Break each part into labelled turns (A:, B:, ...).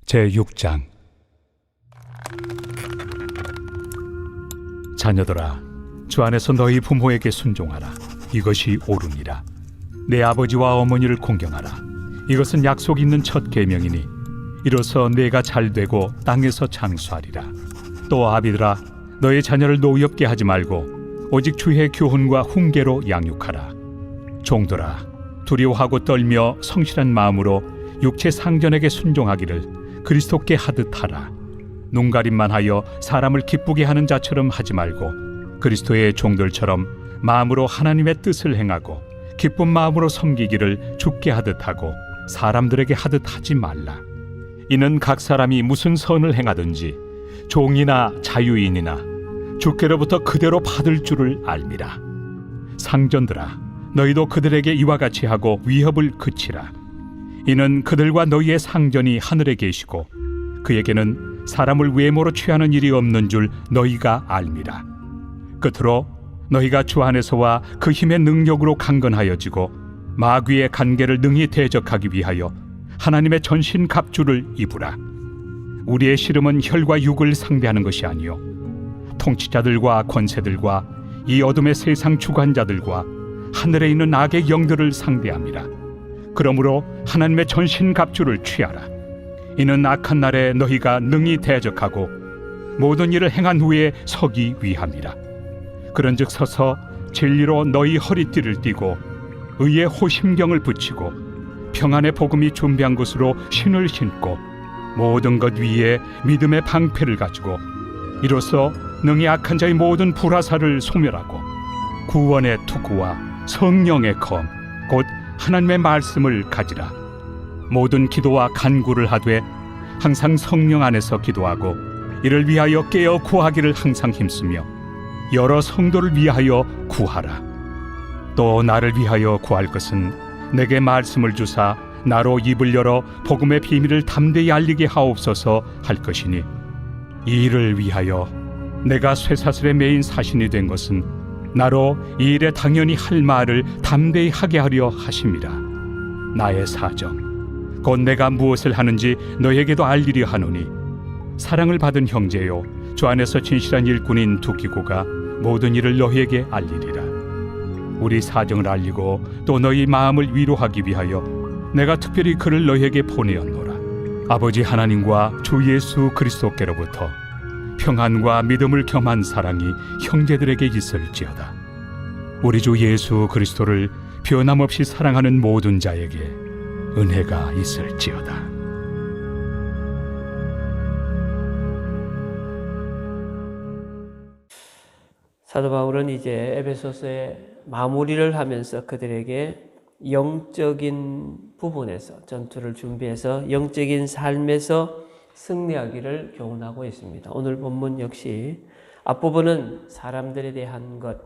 A: 제6장. 자녀들아, 주 안에서 너희 부모에게 순종하라. 이것이 옳으니라. 내 아버지와 어머니를 공경하라. 이것은 약속 있는 첫 계명이니 이로써 내가 잘되고 땅에서 장수하리라. 또 아비들아, 너희 자녀를 노엽게 하지 말고 오직 주의 교훈과 훈계로 양육하라. 종들아, 두려워하고 떨며 성실한 마음으로 육체 상전에게 순종하기를 그리스도께 하듯 하라. 눈가림만 하여 사람을 기쁘게 하는 자처럼 하지 말고 그리스도의 종들처럼 마음으로 하나님의 뜻을 행하고 기쁜 마음으로 섬기기를 주께 하듯 하고 사람들에게 하듯 하지 말라. 이는 각 사람이 무슨 선을 행하든지 종이나 자유인이나 주께로부터 그대로 받을 줄을 알미라. 상전들아, 너희도 그들에게 이와 같이 하고 위협을 그치라. 이는 그들과 너희의 상전이 하늘에 계시고 그에게는 사람을 외모로 취하는 일이 없는 줄 너희가 알미라. 끝으로 너희가 주 안에서와 그 힘의 능력으로 강건하여지고 마귀의 간계를 능히 대적하기 위하여 하나님의 전신 갑주를 입으라. 우리의 씨름은 혈과 육을 상대하는 것이 아니요 통치자들과 권세들과 이 어둠의 세상 주관자들과 하늘에 있는 악의 영들을 상대함이라. 그러므로 하나님의 전신 갑주를 취하라. 이는 악한 날에 너희가 능히 대적하고 모든 일을 행한 후에 서기 위함이라. 그런즉 서서 진리로 너희 허리띠를 띠고 의의 호심경을 붙이고 평안의 복음이 준비한 곳으로 신을 신고 모든 것 위에 믿음의 방패를 가지고 이로써 능히 악한 자의 모든 불화살을 소멸하고 구원의 투구와 성령의 검 곧 하나님의 말씀을 가지라. 모든 기도와 간구를 하되 항상 성령 안에서 기도하고 이를 위하여 깨어 구하기를 항상 힘쓰며 여러 성도를 위하여 구하라. 또 나를 위하여 구할 것은 내게 말씀을 주사 나로 입을 열어 복음의 비밀을 담대히 알리게 하옵소서 할 것이니 이 일을 위하여 내가 쇠사슬에 매인 사신이 된 것은 나로 이 일에 당연히 할 말을 담대히 하게 하려 하심이라. 나의 사정 곧 내가 무엇을 하는지 너에게도 알리려 하노니 사랑을 받은 형제요 주 안에서 진실한 일꾼인 두기고가 모든 일을 너희에게 알리리라. 우리 사정을 알리고 또 너희 마음을 위로하기 위하여 내가 특별히 그를 너희에게 보내었노라. 아버지 하나님과 주 예수 그리스도께로부터 평안과 믿음을 겸한 사랑이 형제들에게 있을지어다. 우리 주 예수 그리스도를 변함없이 사랑하는 모든 자에게 은혜가 있을지어다.
B: 사도 바울은 이제 에베소서의 마무리를 하면서 그들에게 영적인 부분에서 전투를 준비해서 영적인 삶에서 승리하기를 교훈하고 있습니다. 오늘 본문 역시 앞부분은 사람들에 대한 것,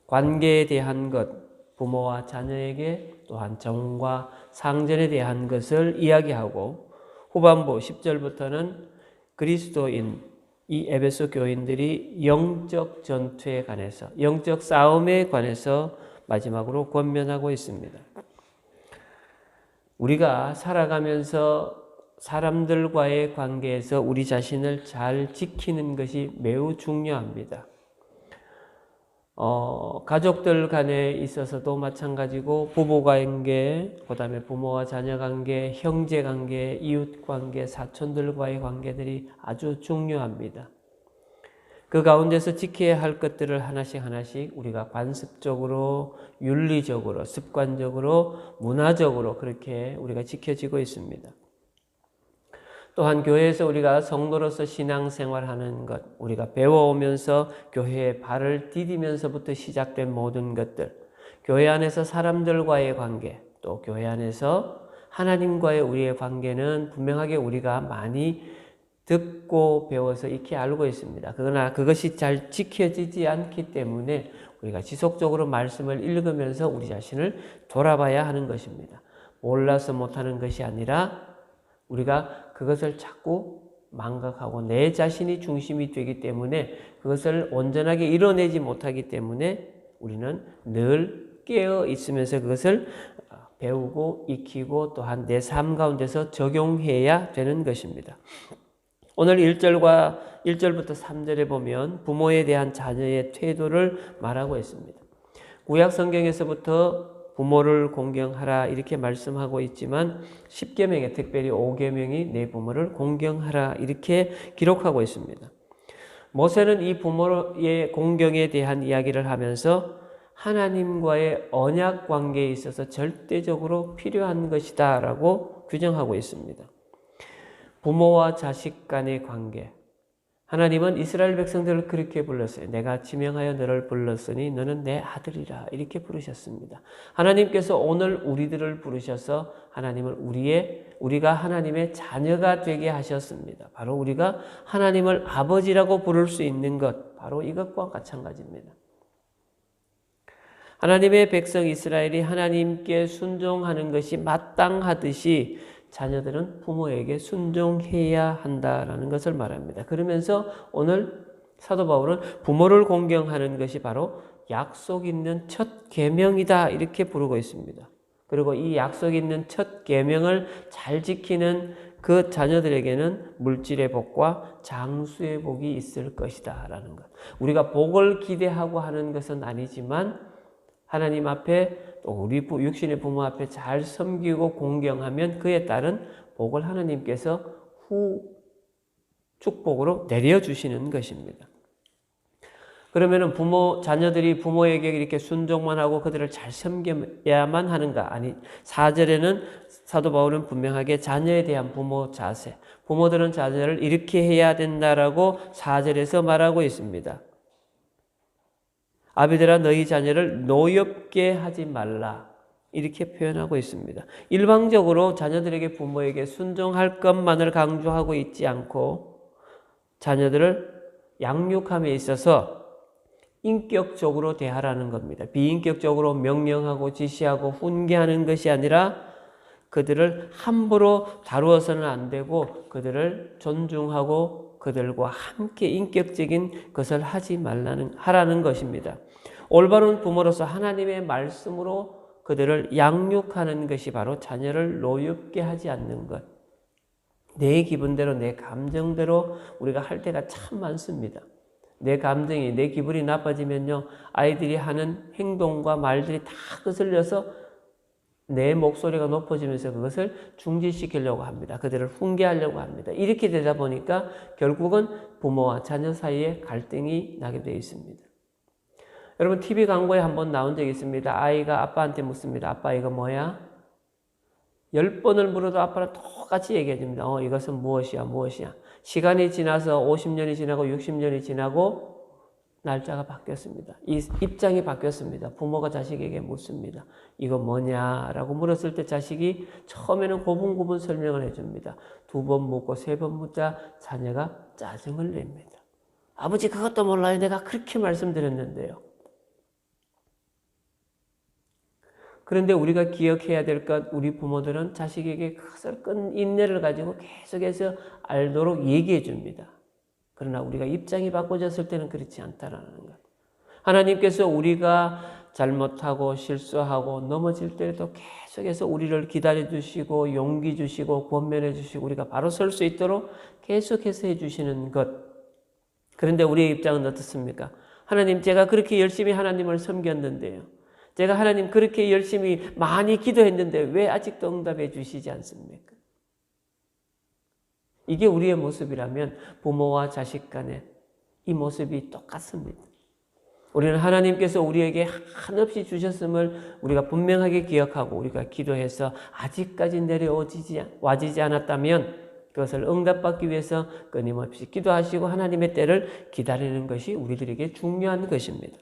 B: 관계에 대한 것, 부모와 자녀에게 또한 정과 상전에 대한 것을 이야기하고 후반부 10절부터는 그리스도인 이 에베소 교인들이 영적 전투에 관해서 영적 싸움에 관해서 마지막으로 권면하고 있습니다. 우리가 살아가면서 사람들과의 관계에서 우리 자신을 잘 지키는 것이 매우 중요합니다. 가족들 간에 있어서도 마찬가지고 부부 관계, 그 다음에 부모와 자녀 관계, 형제 관계, 이웃 관계, 사촌들과의 관계들이 아주 중요합니다. 그 가운데서 지켜야 할 것들을 하나씩 우리가 관습적으로, 윤리적으로, 습관적으로, 문화적으로 그렇게 우리가 지켜지고 있습니다. 또한 교회에서 우리가 성도로서 신앙생활하는 것, 우리가 배워오면서 교회에 발을 디디면서부터 시작된 모든 것들, 교회 안에서 사람들과의 관계, 또 교회 안에서 하나님과의 우리의 관계는 분명하게 우리가 많이 듣고 배워서 익히 알고 있습니다. 그러나 그것이 잘 지켜지지 않기 때문에 우리가 지속적으로 말씀을 읽으면서 우리 자신을 돌아봐야 하는 것입니다. 몰라서 못하는 것이 아니라 우리가 그것을 자꾸 망각하고 내 자신이 중심이 되기 때문에 그것을 온전하게 이뤄내지 못하기 때문에 우리는 늘 깨어 있으면서 그것을 배우고 익히고 또한 내 삶 가운데서 적용해야 되는 것입니다. 오늘 1절부터 3절에 보면 부모에 대한 자녀의 태도를 말하고 있습니다. 구약 성경에서부터 부모를 공경하라 이렇게 말씀하고 있지만 10계명에 특별히 5계명이 내 부모를 공경하라 이렇게 기록하고 있습니다. 모세는 이 부모의 공경에 대한 이야기를 하면서 하나님과의 언약 관계에 있어서 절대적으로 필요한 것이다 라고 규정하고 있습니다. 부모와 자식 간의 관계. 하나님은 이스라엘 백성들을 그렇게 불렀어요. 내가 지명하여 너를 불렀으니 너는 내 아들이라 이렇게 부르셨습니다. 하나님께서 오늘 우리들을 부르셔서 하나님을 우리가 하나님의 자녀가 되게 하셨습니다. 바로 우리가 하나님을 아버지라고 부를 수 있는 것, 바로 이것과 마찬가지입니다. 하나님의 백성 이스라엘이 하나님께 순종하는 것이 마땅하듯이 자녀들은 부모에게 순종해야 한다라는 것을 말합니다. 그러면서 오늘 사도 바울은 부모를 공경하는 것이 바로 약속 있는 첫 계명이다 이렇게 부르고 있습니다. 그리고 이 약속 있는 첫 계명을 잘 지키는 그 자녀들에게는 물질의 복과 장수의 복이 있을 것이다 라는 것. 우리가 복을 기대하고 하는 것은 아니지만 하나님 앞에 또 우리 육신의 부모 앞에 잘 섬기고 공경하면 그에 따른 복을 하나님께서 후 축복으로 내려주시는 것입니다. 그러면 자녀들이 부모에게 이렇게 순종만 하고 그들을 잘 섬겨야만 하는가? 아니, 4절에는 사도 바울은 분명하게 자녀에 대한 부모 자세, 부모들은 자녀를 이렇게 해야 된다라고 4절에서 말하고 있습니다. 아비들아 너희 자녀를 노엽게 하지 말라 이렇게 표현하고 있습니다. 일방적으로 자녀들에게 부모에게 순종할 것만을 강조하고 있지 않고 자녀들을 양육함에 있어서 인격적으로 대하라는 겁니다. 비인격적으로 명령하고 지시하고 훈계하는 것이 아니라 그들을 함부로 다루어서는 안 되고 그들을 존중하고 그들과 함께 인격적인 것을 하라는 것입니다. 올바른 부모로서 하나님의 말씀으로 그들을 양육하는 것이 바로 자녀를 노엽게 하지 않는 것. 내 기분대로 내 감정대로 우리가 할 때가 참 많습니다. 내 감정이 내 기분이 나빠지면요 아이들이 하는 행동과 말들이 다 거슬려서 내 목소리가 높아지면서 그것을 중지시키려고 합니다. 그들을 훈계하려고 합니다. 이렇게 되다 보니까 결국은 부모와 자녀 사이에 갈등이 나게 되어 있습니다. 여러분 TV 광고에 한번 나온 적이 있습니다. 아이가 아빠한테 묻습니다. 아빠 이거 뭐야? 10번을 물어도 아빠는 똑같이 얘기해 줍니다. 이것은 무엇이야 무엇이야. 시간이 지나서 50년이 지나고 60년이 지나고 날짜가 바뀌었습니다. 이 입장이 바뀌었습니다. 부모가 자식에게 묻습니다. 이거 뭐냐라고 물었을 때 자식이 처음에는 고분고분 설명을 해줍니다. 2번 묻고 3번 묻자 자녀가 짜증을 냅니다. 아버지 그것도 몰라요. 내가 그렇게 말씀드렸는데요. 그런데 우리가 기억해야 될 것, 우리 부모들은 자식에게 큰 인내를 가지고 계속해서 알도록 얘기해 줍니다. 그러나 우리가 입장이 바꿔졌을 때는 그렇지 않다라는 것. 하나님께서 우리가 잘못하고 실수하고 넘어질 때에도 계속해서 우리를 기다려 주시고 용기 주시고 권면해 주시고 우리가 바로 설 수 있도록 계속해서 해 주시는 것. 그런데 우리의 입장은 어떻습니까? 하나님 제가 그렇게 열심히 하나님을 섬겼는데요. 제가 하나님 그렇게 열심히 많이 기도했는데 왜 아직도 응답해 주시지 않습니까? 이게 우리의 모습이라면 부모와 자식 간에 이 모습이 똑같습니다. 우리는 하나님께서 우리에게 한없이 주셨음을 우리가 분명하게 기억하고 우리가 기도해서 아직까지 와지지 않았다면 그것을 응답받기 위해서 끊임없이 기도하시고 하나님의 때를 기다리는 것이 우리들에게 중요한 것입니다.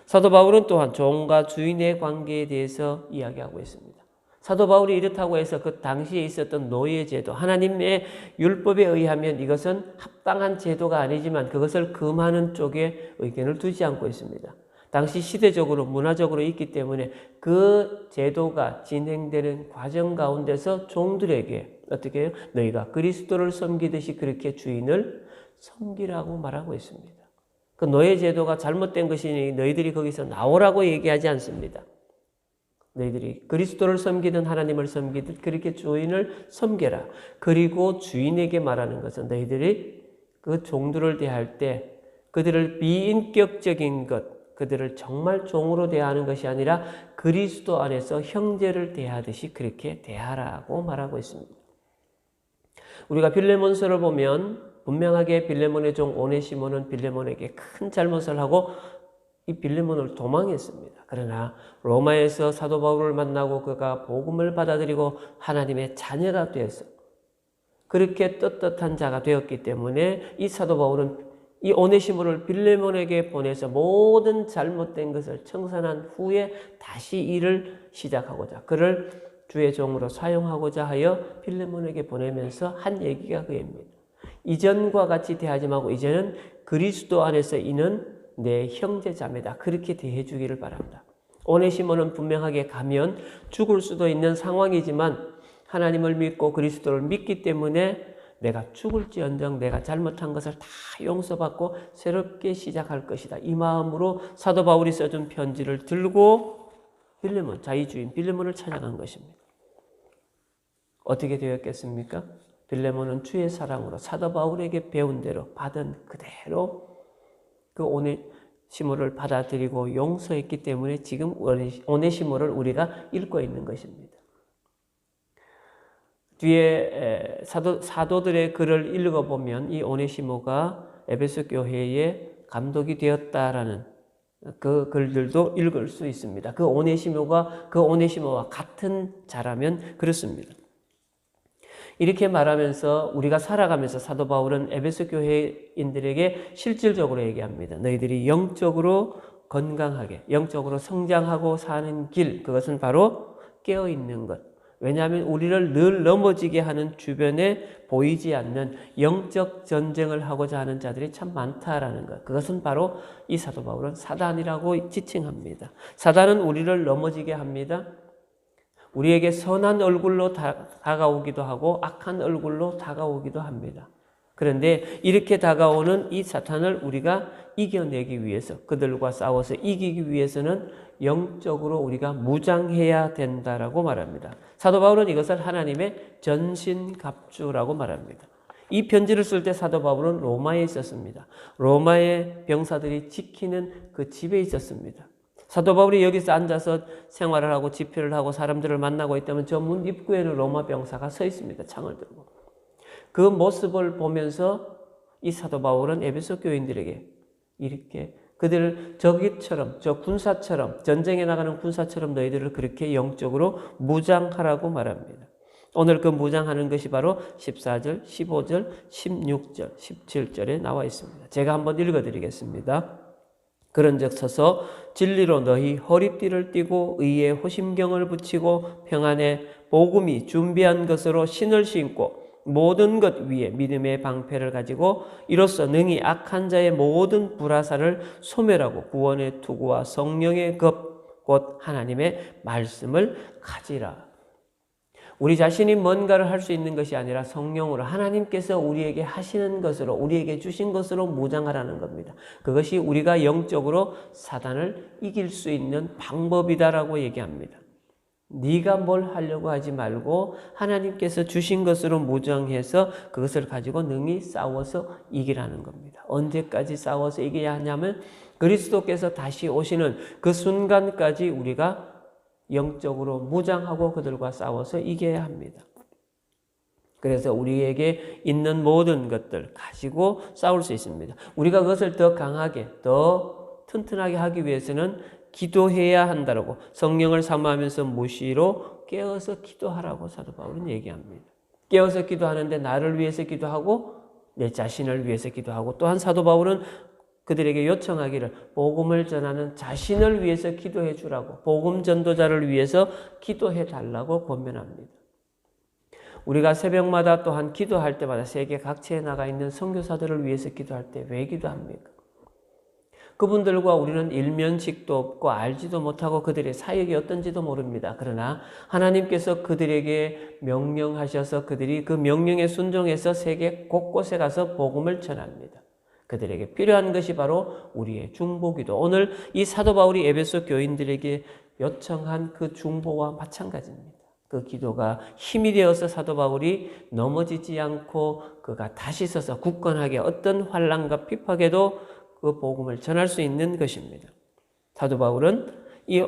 B: 사도 바울은 또한 종과 주인의 관계에 대해서 이야기하고 있습니다. 사도 바울이 이렇다고 해서 그 당시에 있었던 노예 제도, 하나님의 율법에 의하면 이것은 합당한 제도가 아니지만 그것을 금하는 쪽에 의견을 두지 않고 있습니다. 당시 시대적으로 문화적으로 있기 때문에 그 제도가 진행되는 과정 가운데서 종들에게 어떻게 해요? 너희가 그리스도를 섬기듯이 그렇게 주인을 섬기라고 말하고 있습니다. 그 노예 제도가 잘못된 것이니 너희들이 거기서 나오라고 얘기하지 않습니다. 너희들이 그리스도를 섬기든 하나님을 섬기든 그렇게 주인을 섬겨라. 그리고 주인에게 말하는 것은 너희들이 그 종들을 대할 때 그들을 비인격적인 것, 그들을 정말 종으로 대하는 것이 아니라 그리스도 안에서 형제를 대하듯이 그렇게 대하라고 말하고 있습니다. 우리가 빌레몬서를 보면 분명하게 빌레몬의 종 오네시모는 빌레몬에게 큰 잘못을 하고 이 빌레몬을 도망했습니다. 그러나 로마에서 사도 바울을 만나고 그가 복음을 받아들이고 하나님의 자녀가 되어서 그렇게 떳떳한 자가 되었기 때문에 이 사도 바울은 이 오네시모를 빌레몬에게 보내서 모든 잘못된 것을 청산한 후에 다시 일을 시작하고자 그를 주의 종으로 사용하고자 하여 빌레몬에게 보내면서 한 얘기가 그입니다. 이전과 같이 대하지 말고 이제는 그리스도 안에서 이는 내 형제 자매다. 그렇게 대해 주기를 바랍니다. 오네시모는 분명하게 가면 죽을 수도 있는 상황이지만 하나님을 믿고 그리스도를 믿기 때문에 내가 죽을지언정 내가 잘못한 것을 다 용서받고 새롭게 시작할 것이다. 이 마음으로 사도 바울이 써준 편지를 들고 빌레몬, 자의주인 빌레몬을 찾아간 것입니다. 어떻게 되었겠습니까? 빌레몬은 주의 사랑으로 사도 바울에게 배운 대로 받은 그대로 그 오네시모를 받아들이고 용서했기 때문에 지금 오네시모를 우리가 읽고 있는 것입니다. 뒤에 사도들의 글을 읽어보면 이 오네시모가 에베소 교회의 감독이 되었다라는 그 글들도 읽을 수 있습니다. 그 오네시모와 같은 자라면 그렇습니다. 이렇게 말하면서 우리가 살아가면서 사도 바울은 에베소 교회인들에게 실질적으로 얘기합니다. 너희들이 영적으로 건강하게, 영적으로 성장하고 사는 길, 그것은 바로 깨어있는 것. 왜냐하면 우리를 늘 넘어지게 하는 주변에 보이지 않는 영적 전쟁을 하고자 하는 자들이 참 많다라는 것. 그것은 바로 이 사도 바울은 사단이라고 지칭합니다. 사단은 우리를 넘어지게 합니다. 우리에게 선한 얼굴로 다가오기도 하고 악한 얼굴로 다가오기도 합니다. 그런데 이렇게 다가오는 이 사탄을 우리가 이겨내기 위해서 그들과 싸워서 이기기 위해서는 영적으로 우리가 무장해야 된다라고 말합니다. 사도 바울은 이것을 하나님의 전신갑주라고 말합니다. 이 편지를 쓸 때 사도 바울은 로마에 있었습니다. 로마의 병사들이 지키는 그 집에 있었습니다. 사도 바울이 여기서 앉아서 생활을 하고 집회를 하고 사람들을 만나고 있다면 저 문 입구에는 로마 병사가 서 있습니다. 창을 들고. 그 모습을 보면서 이 사도 바울은 에베소 교인들에게 이렇게 그들을 저기처럼 저 군사처럼 전쟁에 나가는 군사처럼 너희들을 그렇게 영적으로 무장하라고 말합니다. 오늘 그 무장하는 것이 바로 14절, 15절, 16절, 17절에 나와 있습니다. 제가 한번 읽어드리겠습니다. 그런즉 서서 진리로 너희 허리띠를 띠고 의의 호심경을 붙이고 평안의 복음이 준비한 것으로 신을 신고 모든 것 위에 믿음의 방패를 가지고 이로써 능히 악한 자의 모든 불화살을 소멸하고 구원의 투구와 성령의 급 곧 하나님의 말씀을 가지라. 우리 자신이 뭔가를 할 수 있는 것이 아니라 성령으로 하나님께서 우리에게 하시는 것으로 우리에게 주신 것으로 무장하라는 겁니다. 그것이 우리가 영적으로 사단을 이길 수 있는 방법이다라고 얘기합니다. 네가 뭘 하려고 하지 말고 하나님께서 주신 것으로 무장해서 그것을 가지고 능히 싸워서 이기라는 겁니다. 언제까지 싸워서 이겨야 하냐면 그리스도께서 다시 오시는 그 순간까지 우리가 영적으로 무장하고 그들과 싸워서 이겨야 합니다. 그래서 우리에게 있는 모든 것들 가지고 싸울 수 있습니다. 우리가 그것을 더 강하게, 더 튼튼하게 하기 위해서는 기도해야 한다라고 성령을 사모하면서 무시로 깨어서 기도하라고 사도 바울은 얘기합니다. 깨어서 기도하는데 나를 위해서 기도하고 내 자신을 위해서 기도하고 또한 사도 바울은 그들에게 요청하기를 복음을 전하는 자신을 위해서 기도해 주라고 복음 전도자를 위해서 기도해 달라고 권면합니다. 우리가 새벽마다 또한 기도할 때마다 세계 각지에 나가 있는 선교사들을 위해서 기도할 때 왜 기도합니까? 그분들과 우리는 일면식도 없고 알지도 못하고 그들의 사역이 어떤지도 모릅니다. 그러나 하나님께서 그들에게 명령하셔서 그들이 그 명령에 순종해서 세계 곳곳에 가서 복음을 전합니다. 그들에게 필요한 것이 바로 우리의 중보기도. 오늘 이 사도 바울이 에베소 교인들에게 요청한 그 중보와 마찬가지입니다. 그 기도가 힘이 되어서 사도 바울이 넘어지지 않고 그가 다시 서서 굳건하게 어떤 환난과 핍박에도 그 복음을 전할 수 있는 것입니다. 사도 바울은 이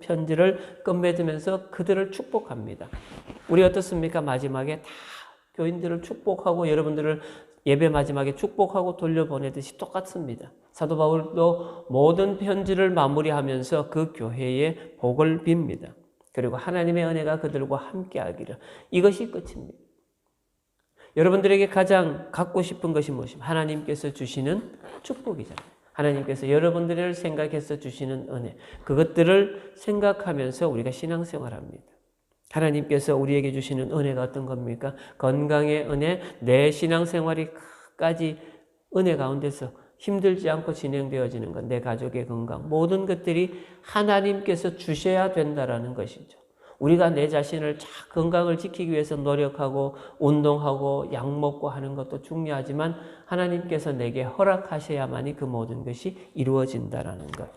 B: 편지를 끝맺으면서 그들을 축복합니다. 우리 어떻습니까? 마지막에 다 교인들을 축복하고 여러분들을 예배 마지막에 축복하고 돌려보내듯이 똑같습니다. 사도 바울도 모든 편지를 마무리하면서 그 교회에 복을 빕니다. 그리고 하나님의 은혜가 그들과 함께하기를. 이것이 끝입니다. 여러분들에게 가장 갖고 싶은 것이 무엇입니까? 하나님께서 주시는 축복이잖아요. 하나님께서 여러분들을 생각해서 주시는 은혜. 그것들을 생각하면서 우리가 신앙생활합니다. 하나님께서 우리에게 주시는 은혜가 어떤 겁니까? 건강의 은혜, 내 신앙생활이 끝까지 은혜 가운데서 힘들지 않고 진행되어지는 것, 내 가족의 건강, 모든 것들이 하나님께서 주셔야 된다라는 것이죠. 우리가 내 자신을 건강을 지키기 위해서 노력하고 운동하고 약 먹고 하는 것도 중요하지만 하나님께서 내게 허락하셔야만이 그 모든 것이 이루어진다라는 것.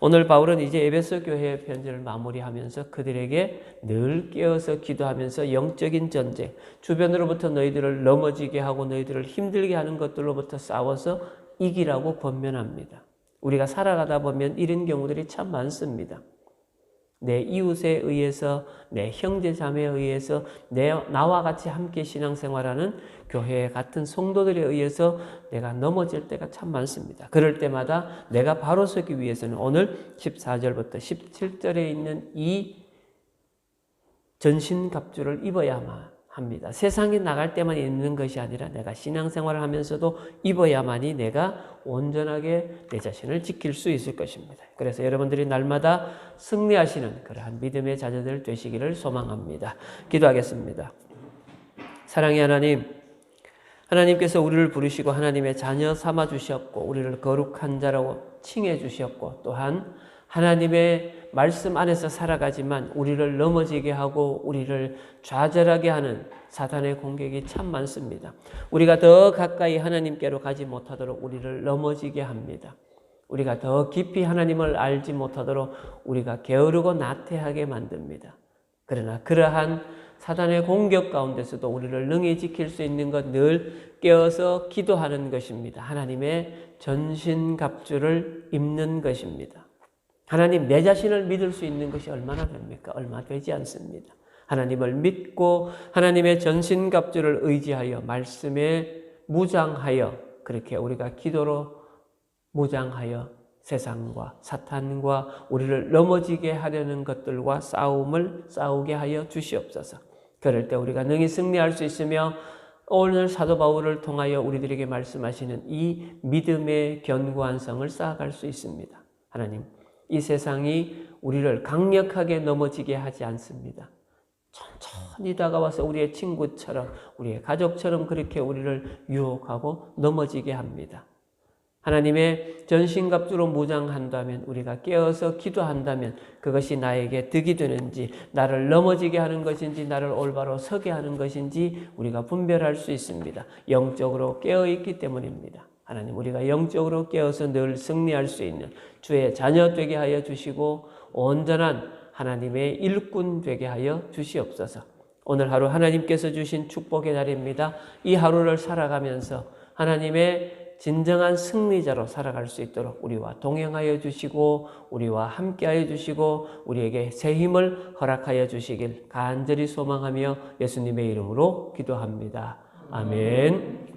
B: 오늘 바울은 이제 에베소 교회의 편지를 마무리하면서 그들에게 늘 깨어서 기도하면서 영적인 전쟁, 주변으로부터 너희들을 넘어지게 하고 너희들을 힘들게 하는 것들로부터 싸워서 이기라고 권면합니다. 우리가 살아가다 보면 이런 경우들이 참 많습니다. 내 이웃에 의해서, 내 형제 자매에 의해서, 나와 같이 함께 신앙생활하는 교회 같은 성도들에 의해서 내가 넘어질 때가 참 많습니다. 그럴 때마다 내가 바로 서기 위해서는 오늘 14절부터 17절에 있는 이 전신갑주를 입어야만 합니다. 세상에 나갈 때만 입는 것이 아니라 내가 신앙생활을 하면서도 입어야만이 내가 온전하게 내 자신을 지킬 수 있을 것입니다. 그래서 여러분들이 날마다 승리하시는 그러한 믿음의 자녀들 되시기를 소망합니다. 기도하겠습니다. 사랑의 하나님, 하나님께서 우리를 부르시고 하나님의 자녀 삼아 주셨고 우리를 거룩한 자라고 칭해 주셨고 또한 하나님의 말씀 안에서 살아가지만 우리를 넘어지게 하고 우리를 좌절하게 하는 사탄의 공격이 참 많습니다. 우리가 더 가까이 하나님께로 가지 못하도록 우리를 넘어지게 합니다. 우리가 더 깊이 하나님을 알지 못하도록 우리가 게으르고 나태하게 만듭니다. 그러나 그러한 사탄의 공격 가운데서도 우리를 능히 지킬 수 있는 것 늘 깨어서 기도하는 것입니다. 하나님의 전신갑주를 입는 것입니다. 하나님, 내 자신을 믿을 수 있는 것이 얼마나 됩니까? 얼마 되지 않습니다. 하나님을 믿고 하나님의 전신갑주를 의지하여 말씀에 무장하여 그렇게 우리가 기도로 무장하여 세상과 사탄과 우리를 넘어지게 하려는 것들과 싸우게 하여 주시옵소서. 그럴 때 우리가 능히 승리할 수 있으며 오늘 사도 바울을 통하여 우리들에게 말씀하시는 이 믿음의 견고한 성을 쌓아갈 수 있습니다. 하나님, 이 세상이 우리를 강력하게 넘어지게 하지 않습니다. 천천히 다가와서 우리의 친구처럼 우리의 가족처럼 그렇게 우리를 유혹하고 넘어지게 합니다. 하나님의 전신갑주로 무장한다면 우리가 깨어서 기도한다면 그것이 나에게 득이 되는지 나를 넘어지게 하는 것인지 나를 올바로 서게 하는 것인지 우리가 분별할 수 있습니다. 영적으로 깨어있기 때문입니다. 하나님, 우리가 영적으로 깨어서 늘 승리할 수 있는 주의 자녀 되게 하여 주시고 온전한 하나님의 일꾼 되게 하여 주시옵소서. 오늘 하루 하나님께서 주신 축복의 날입니다. 이 하루를 살아가면서 하나님의 진정한 승리자로 살아갈 수 있도록 우리와 동행하여 주시고 우리와 함께하여 주시고 우리에게 새 힘을 허락하여 주시길 간절히 소망하며 예수님의 이름으로 기도합니다. 아멘.